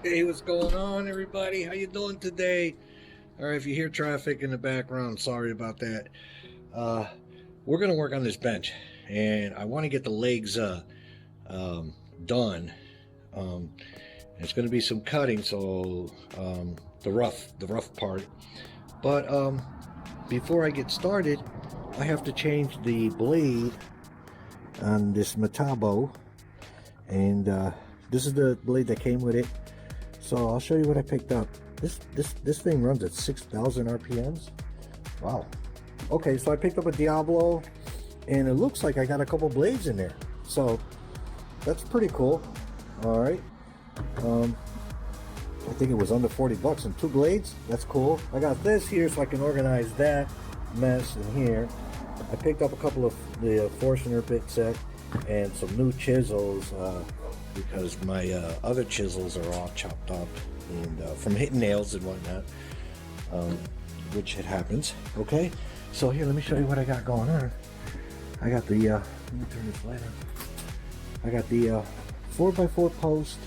Hey, what's going on, everybody? How you doing today? All right, if you hear traffic in the background, sorry about that. Uh, we're gonna work on this bench, and I want to get the legs done. Um, it's gonna be some cutting, so the rough part. But before I get started, I have to change the blade on this Metabo, and this is the blade that came with it. So I'll show you what I picked up. This thing runs at 6,000 RPMs. Wow. Okay, so I picked up a Diablo, and it looks like I got a couple blades in there. So that's pretty cool. All right. I think it was under 40 bucks and 2 blades. That's cool. I got this here so I can organize that mess in here. I picked up a couple of the Forstner bit set and some new chisels because my other chisels are all chopped up and from hitting nails and whatnot, which it happens. Okay, so here, let me show you what I got going on. I got the let me turn this light on. I got the 4x4 post,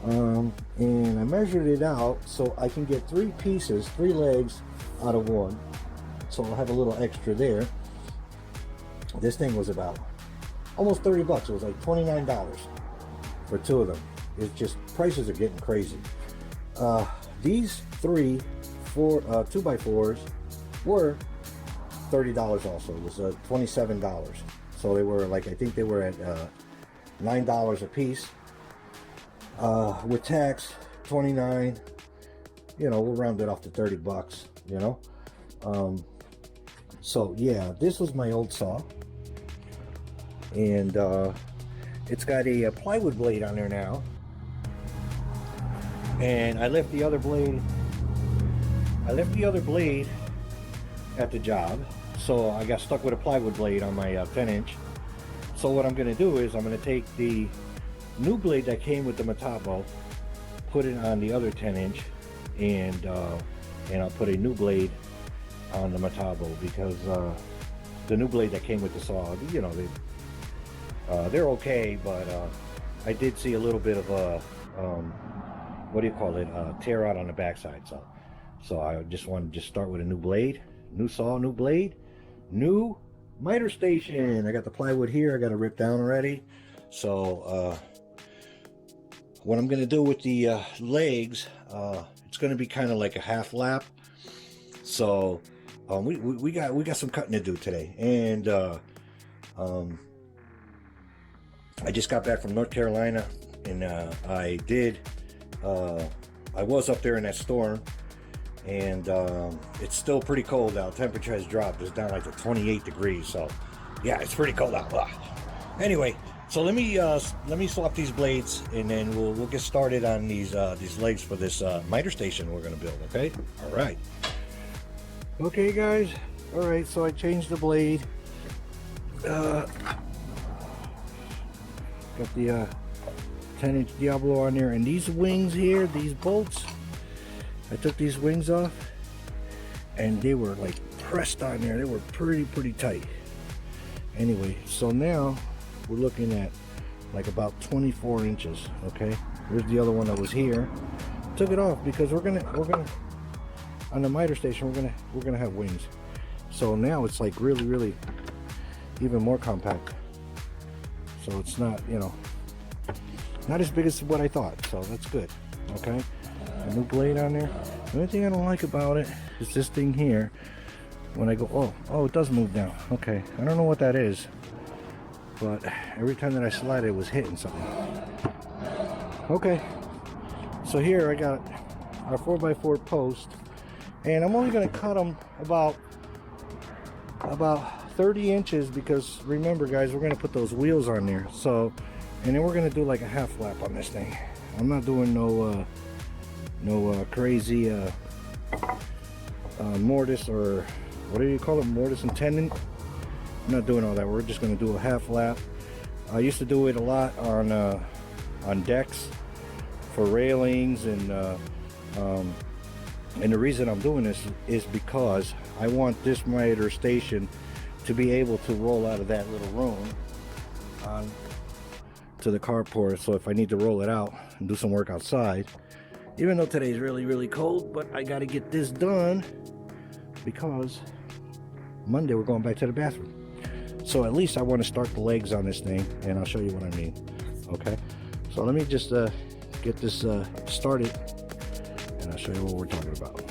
and I measured it out so I can get 3 pieces, 3 legs out of one, so I'll have a little extra there. This thing was about almost 30 bucks. It was like $29 for 2 of them. It's just, prices are getting crazy. These 3 2x4s were $30 also. It was $27. So they were like, I think they were at $9 a piece. With tax, 29. You know, we'll round it off to 30 bucks, you know. So yeah, this was my old saw. And it's got a plywood blade on there now, and I left the other blade at the job, so I got stuck with a plywood blade on my 10-inch. So what I'm going to do is I'm going to take the new blade that came with the Metabo, put it on the other 10-inch, and I'll put a new blade on the Metabo, because the new blade that came with the saw, you know, they're okay, but I did see a little bit of a what do you call it, tear out on the backside. So I just wanted to start with a new blade, new saw, new blade, new miter station. I got the plywood here, I got it ripped down already. So what I'm gonna do with the legs, it's gonna be kind of like a half lap. So we got some cutting to do today, and I just got back from North Carolina, and I was up there in that storm, and it's still pretty cold out. Temperature has dropped. It's down like to 28 degrees. So yeah, it's pretty cold out. Anyway, so let me swap these blades, and then we'll get started on these legs for this miter station we're gonna build. Okay. All right. Okay, guys. All right. So I changed the blade. Got the 10-inch Diablo on there, and these wings here, these bolts, I took these wings off, and they were like pressed on there. They were pretty tight. Anyway, so now we're looking at like about 24 inches. Okay, here's the other one that was here. Took it off because we're gonna on the miter station we're gonna have wings. So now it's like really even more compact. So it's not, you know, not as big as what I thought. So that's good. Okay, a new blade on there. The only thing I don't like about it is this thing here. When I go, oh, it does move down. Okay, I don't know what that is, but every time that I slide it was hitting something. Okay, so here I got our 4x4 post, and I'm only going to cut them about 30 inches, because remember, guys, we're going to put those wheels on there. So, and then we're going to do like a half lap on this thing. I'm not doing no crazy mortise, or what do you call it, mortise and tenon. I'm not doing all that. We're just going to do a half lap. I used to do it a lot on decks for railings, and the reason I'm doing this is because I want this miter station to be able to roll out of that little room to the carport, so if I need to roll it out and do some work outside, even though today's really cold, but I got to get this done because Monday we're going back to the bathroom. So at least I want to start the legs on this thing, and I'll show you what I mean. Okay, so let me just get this started, and I'll show you what we're talking about.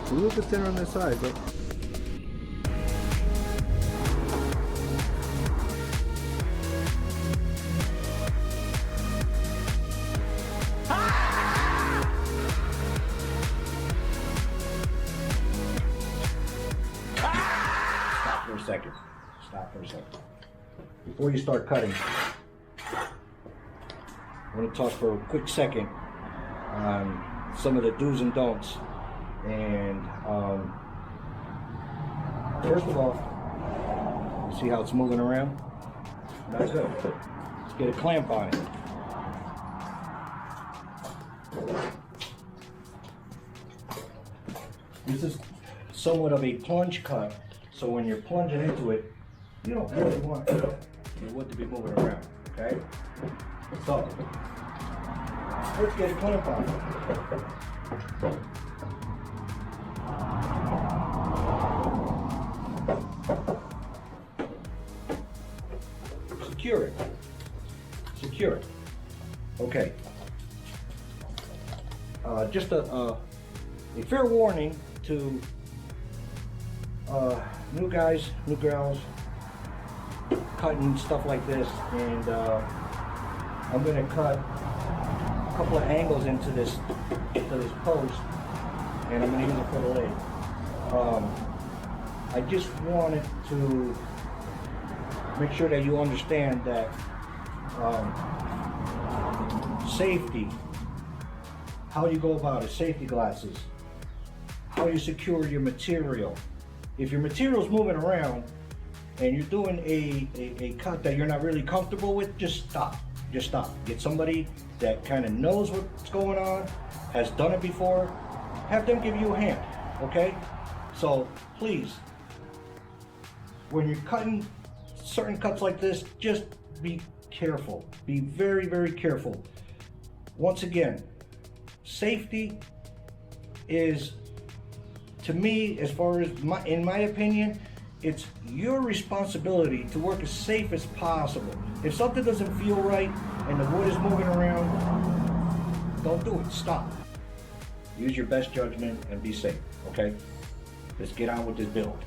A little bit thinner on this side, but stop for a second. Stop for a second. Before you start cutting, I want to talk for a quick second on some of the do's and don'ts. And first of all, you see how it's moving around? Not good. Let's get a clamp on it. This is somewhat of a plunge cut, so when you're plunging into it, you don't really want your wood to be moving around, okay? So, let's get a clamp on it. Secure it. Secure it. Okay. Just a fair warning to new guys, new girls, cutting stuff like this, and I'm going to cut a couple of angles into this post, and I'm going to use it for the leg. I just wanted to make sure that you understand that safety, how you go about it, safety glasses, how you secure your material. If your material's moving around and you're doing a cut that you're not really comfortable with, just stop. Just stop. Get somebody that kind of knows what's going on, has done it before, have them give you a hand, okay? So please, when you're cutting certain cuts like this, just be careful. Be very careful. Once again, safety is, to me, as far as in my opinion, it's your responsibility to work as safe as possible. If something doesn't feel right and the wood is moving around, don't do it. Stop. Use your best judgment and be safe, okay? Let's get on with this build.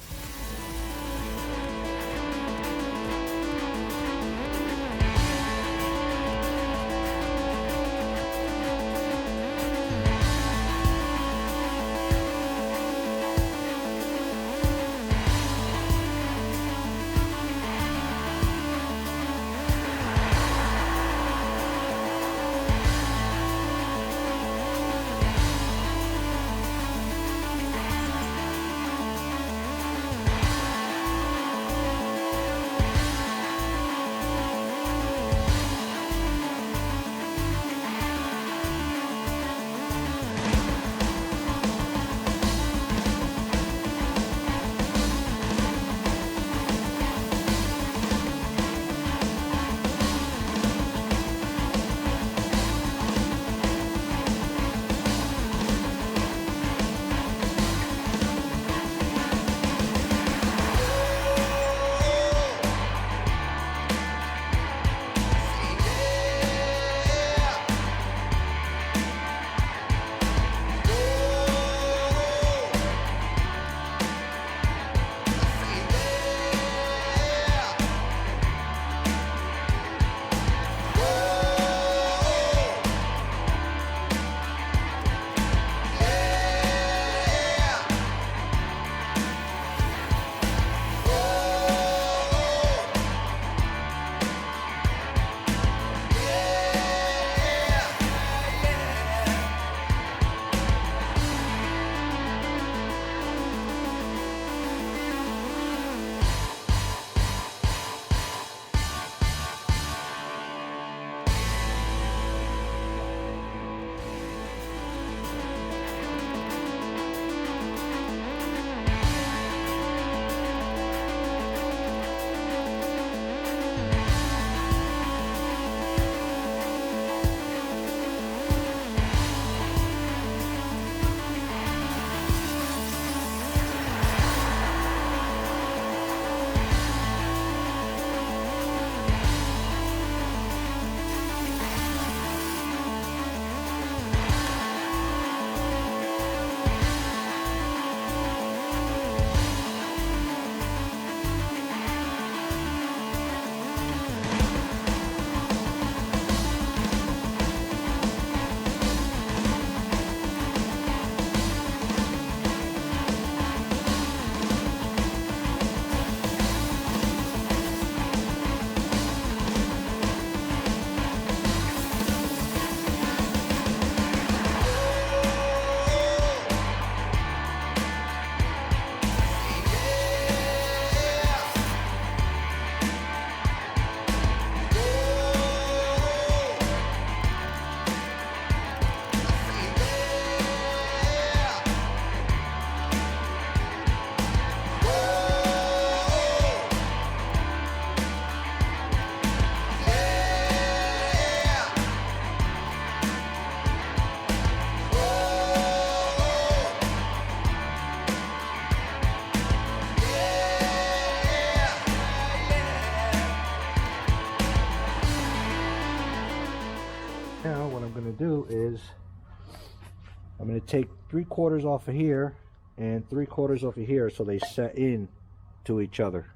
to do is I'm going to take 3/4 off of here and 3/4 off of here so they set in to each other.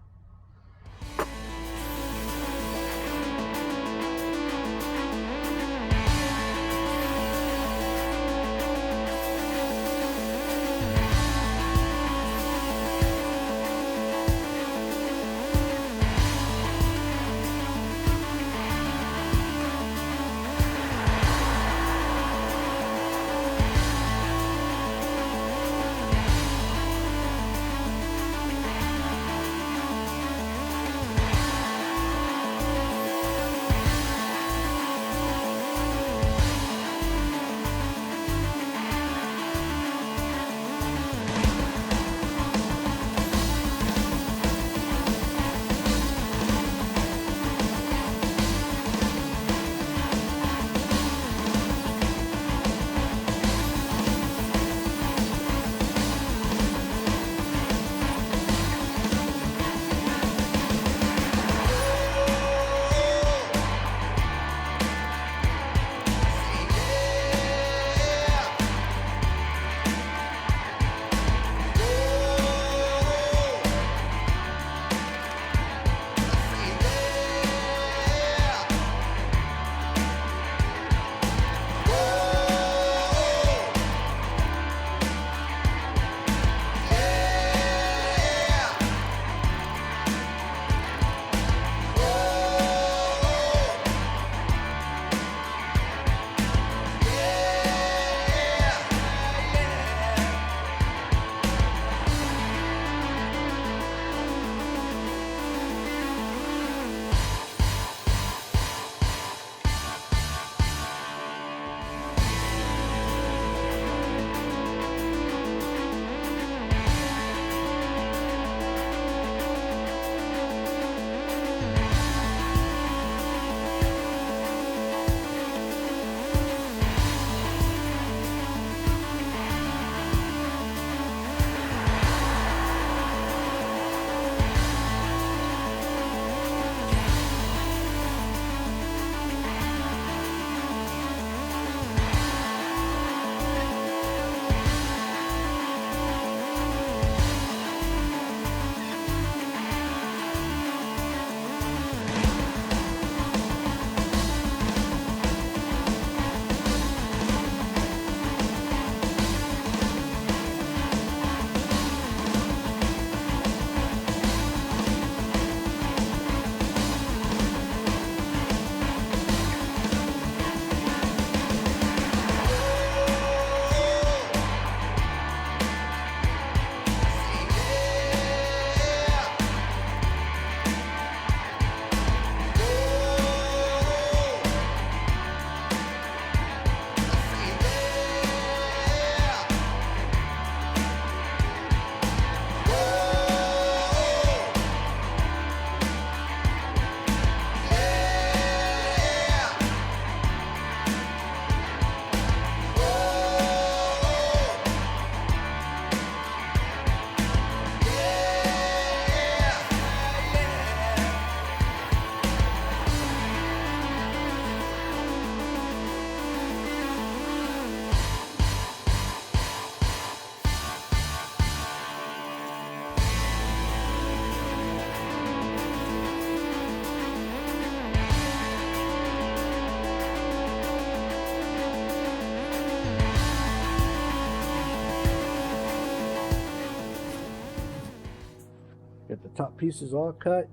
Get the top pieces all cut.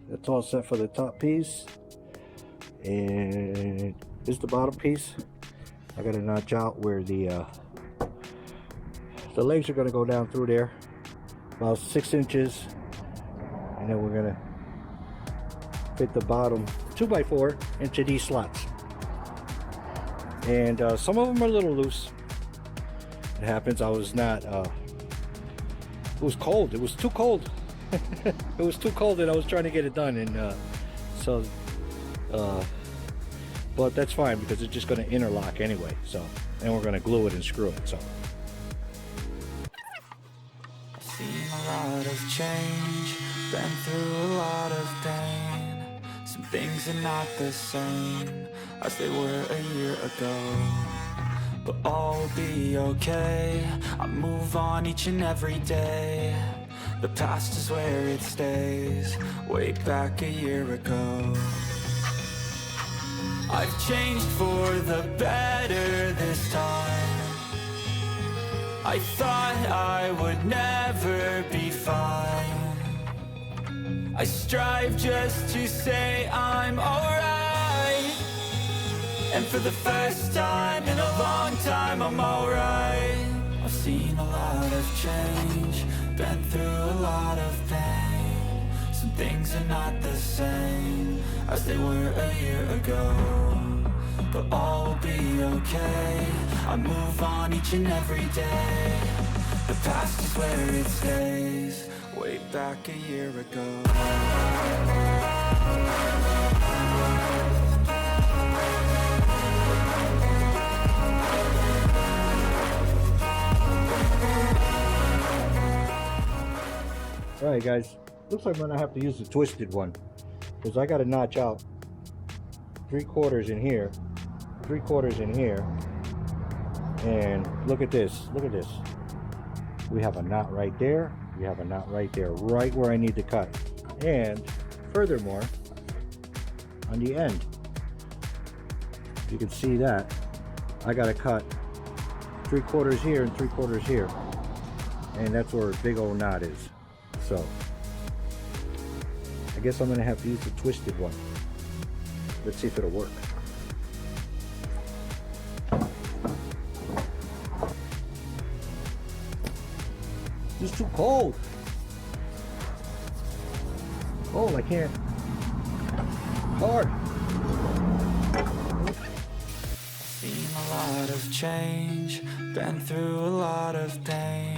That's all set for the top piece. And here's the bottom piece. I gotta notch out where the legs are gonna go down through there, about 6 inches, and then we're gonna fit the bottom 2x4 into these slots. And some of them are a little loose. It happens. I was not. It was cold. It was too cold. It was too cold, and I was trying to get it done, and but that's fine because it's just going to interlock anyway. So, and we're going to glue it and screw it. So. I've seen a lot of change, been through a lot of pain. Some things are not the same. as they were a year ago. But all will be okay, I move on each and every day. The past is where it stays, way back a year ago. I've changed for the better this time. I thought I would never be fine. I strive just to say I'm alright. And for the first time in a long time, I'm alright. I've seen a lot of change, been through a lot of pain. Some things are not the same as they were a year ago. But all will be okay, I move on each and every day. The past is where it stays, way back a year ago. Alright guys, looks like I'm gonna have to use the twisted one, because I gotta notch out 3/4 in here, 3/4 in here, and look at this, we have a knot right there, we have a knot right there, right where I need to cut. And furthermore, on the end, you can see that I gotta cut 3/4 here and 3/4 here, and that's where a big old knot is. So I guess I'm gonna have to use the twisted one. Let's see if it'll work. It's too cold. Cold, I can't. Hard. Seen a lot of change, been through a lot of pain.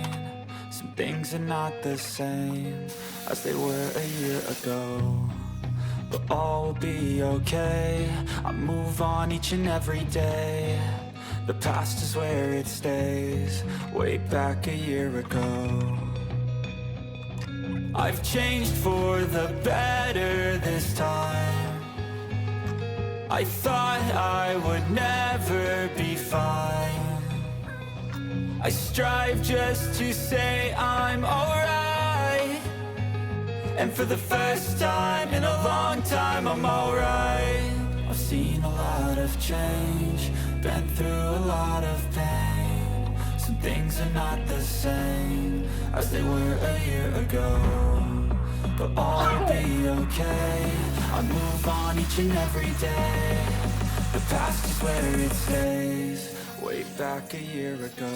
Some things are not the same as they were a year ago. But all will be okay, I move on each and every day. The past is where it stays, way back a year ago. I've changed for the better this time. I thought I would never be fine. I strive just to say I'm alright. And for the first time in a long time, I'm alright. I've seen a lot of change, been through a lot of pain. Some things are not the same as they were a year ago. But all will be okay, I move on each and every day. The past is where it stays, way back a year ago.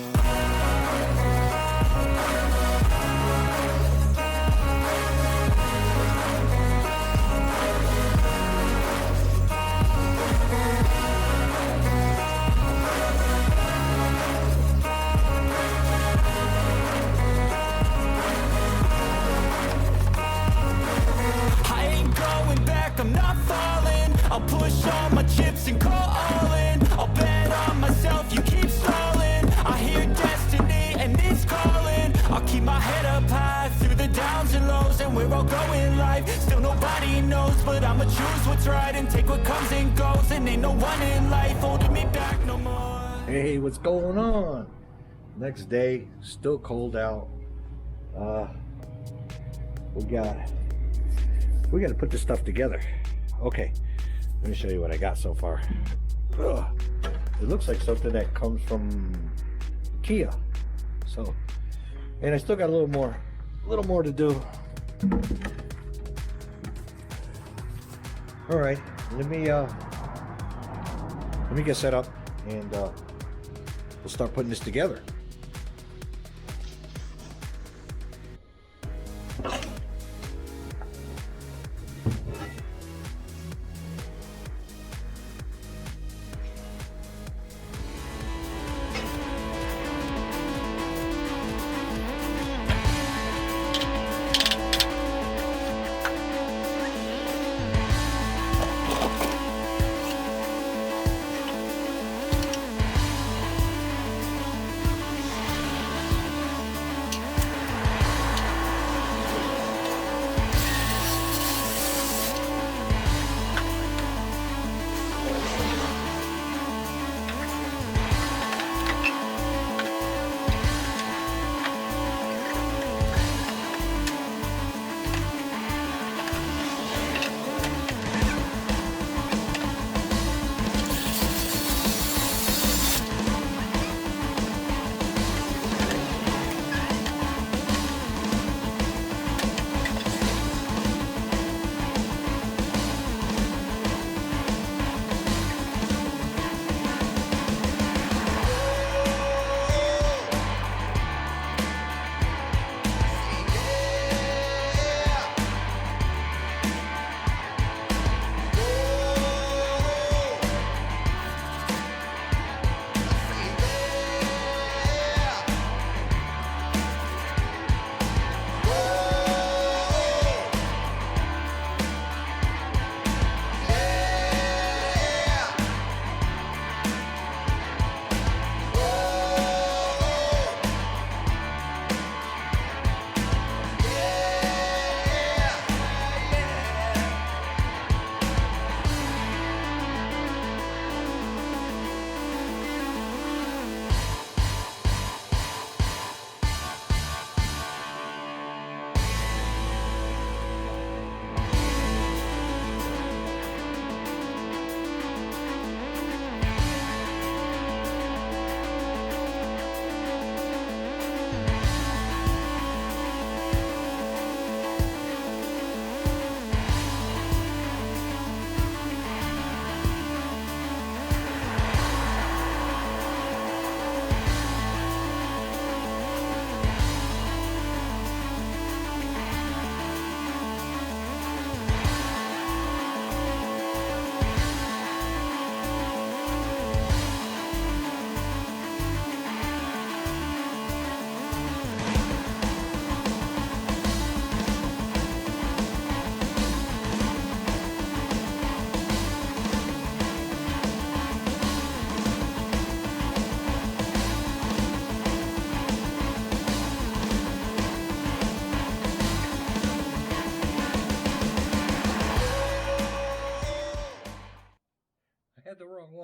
I'm not falling, I'll push all my chips and go all in. I'll bet on myself, you keep stalling. I hear destiny and it's calling. I'll keep my head up high through the downs and lows. And we're all going life, still nobody knows. But I'ma choose what's right and take what comes and goes. And ain't no one in life holding me back no more. Hey, what's going on? Next day, still cold out. We got to put this stuff together. Okay, let me show you what I got so far. Ugh. It looks like something that comes from Kia. So, and I still got a little more to do. All right, let me get set up, and we'll start putting this together.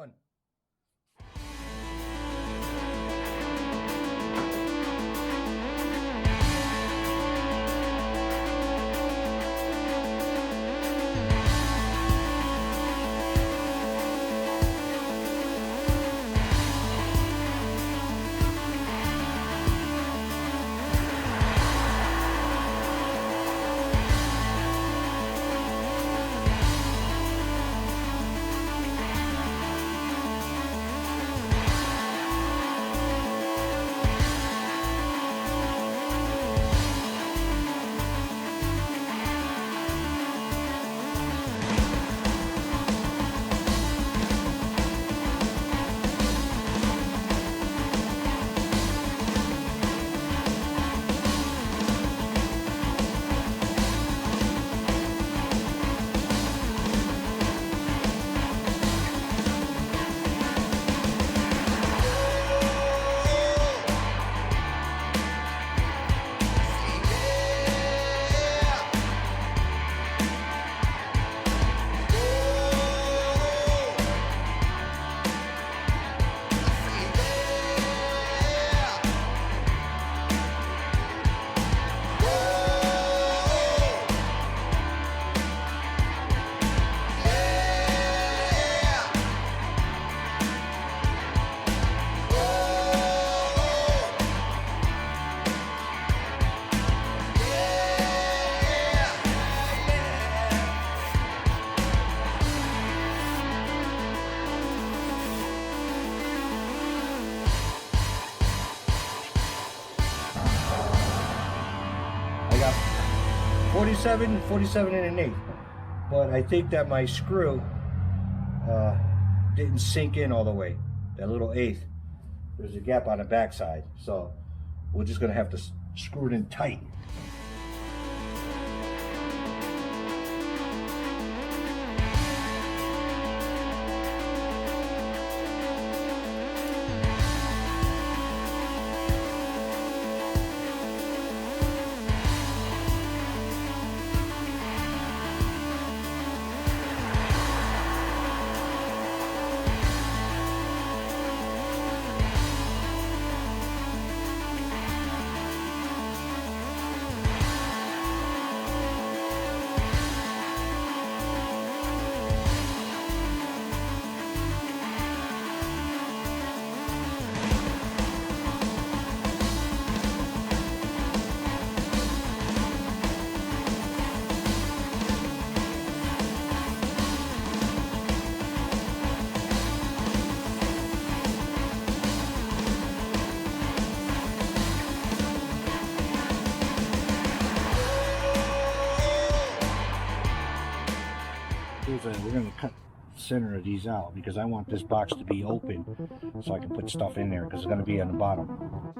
fun. I got 47 and an eighth, but I think that my screw didn't sink in all the way. That little eighth, there's a gap on the backside, so we're just gonna have to screw it in tight. We're going to cut the center of these out because I want this box to be open so I can put stuff in there because it's going to be on the bottom.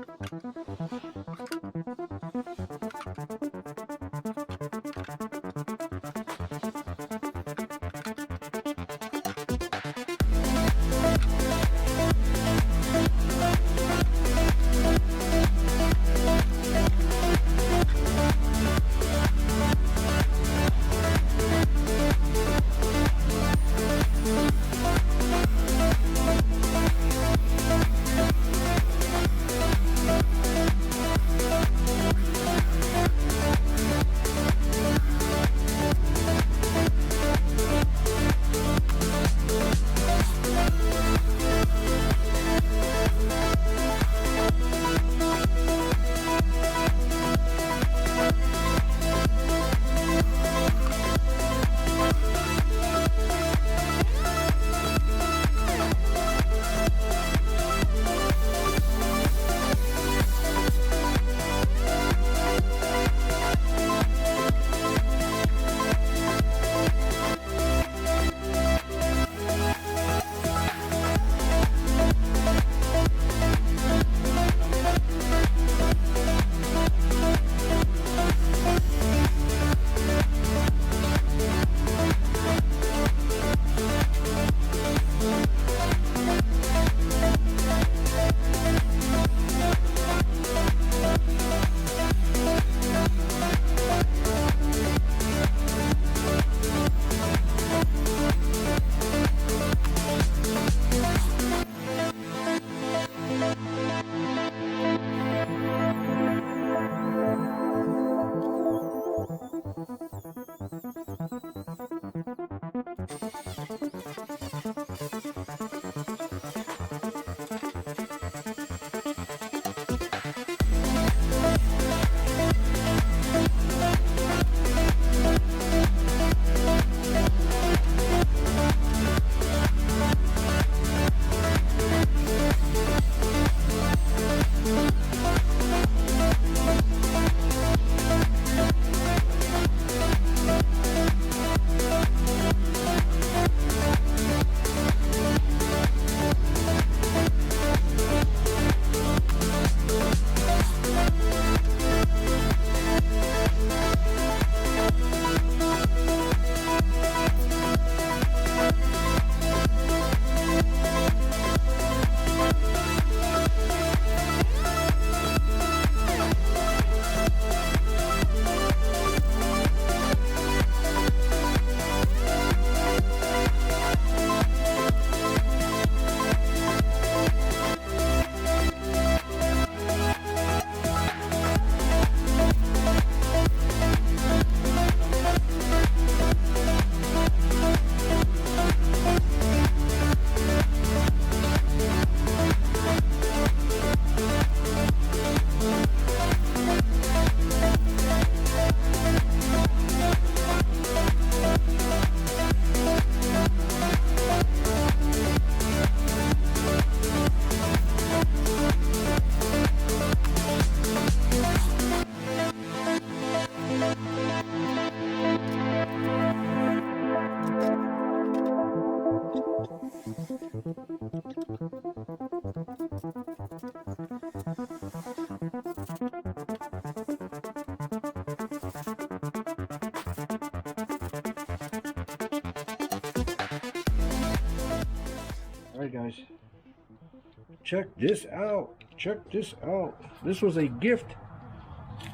Check this out. Check this out. This was a gift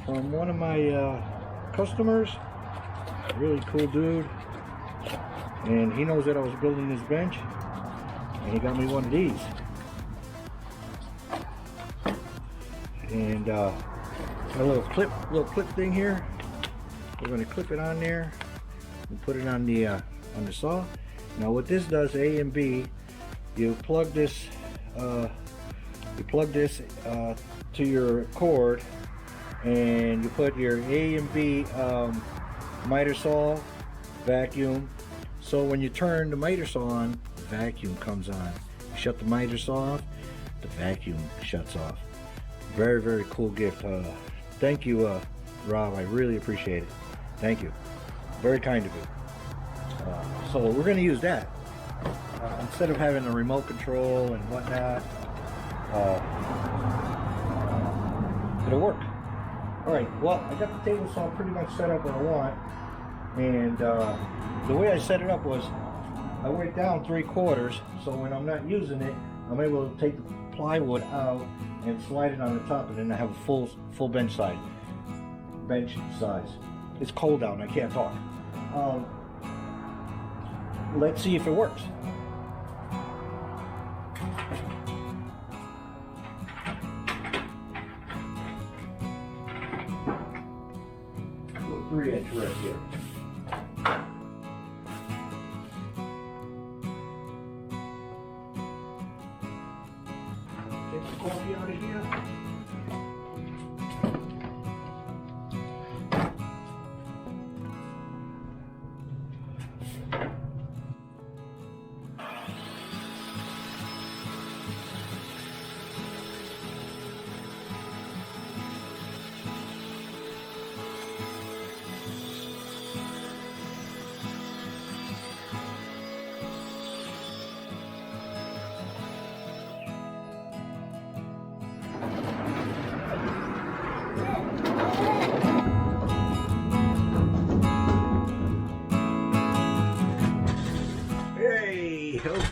from one of my customers. Really cool dude. And he knows that I was building this bench. And he got me one of these. And a little clip thing here. We're going to clip it on there and put it on the saw. Now what this does, A and B, you plug this to your cord, and you put your A and B miter saw vacuum. So when you turn the miter saw on, the vacuum comes on. You shut the miter saw off, the vacuum shuts off. Very, very cool gift. Thank you, Rob. I really appreciate it. Thank you. Very kind of you. So we're going to use that instead of having a remote control and whatnot. It'll work. All right. Well, I got the table saw pretty much set up where I want, and the way I set it up was I went down 3/4, so when I'm not using it, I'm able to take the plywood out and slide it on the top, and then I have a full bench size. It's cold out and I can't talk. Let's see if it works. Little 3-inch right here. Take the coffee out of here.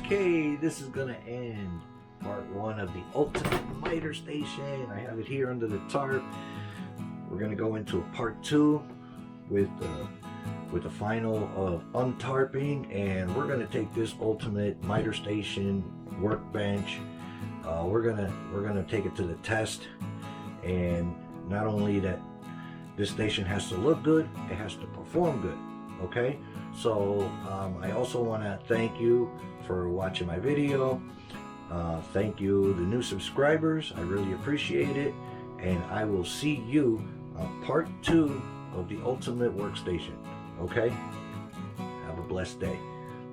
Okay, this is gonna end part 1 of the ultimate miter station. I have it here under the tarp. We're gonna go into part 2 with the final of untarping, and we're gonna take this ultimate miter station workbench. We're gonna take it to the test, and not only that, this station has to look good, it has to perform good. Okay, so I also want to thank you for watching my video. Thank you, the new subscribers. I really appreciate it, and I will see you on part 2 of the ultimate workstation. Okay, have a blessed day.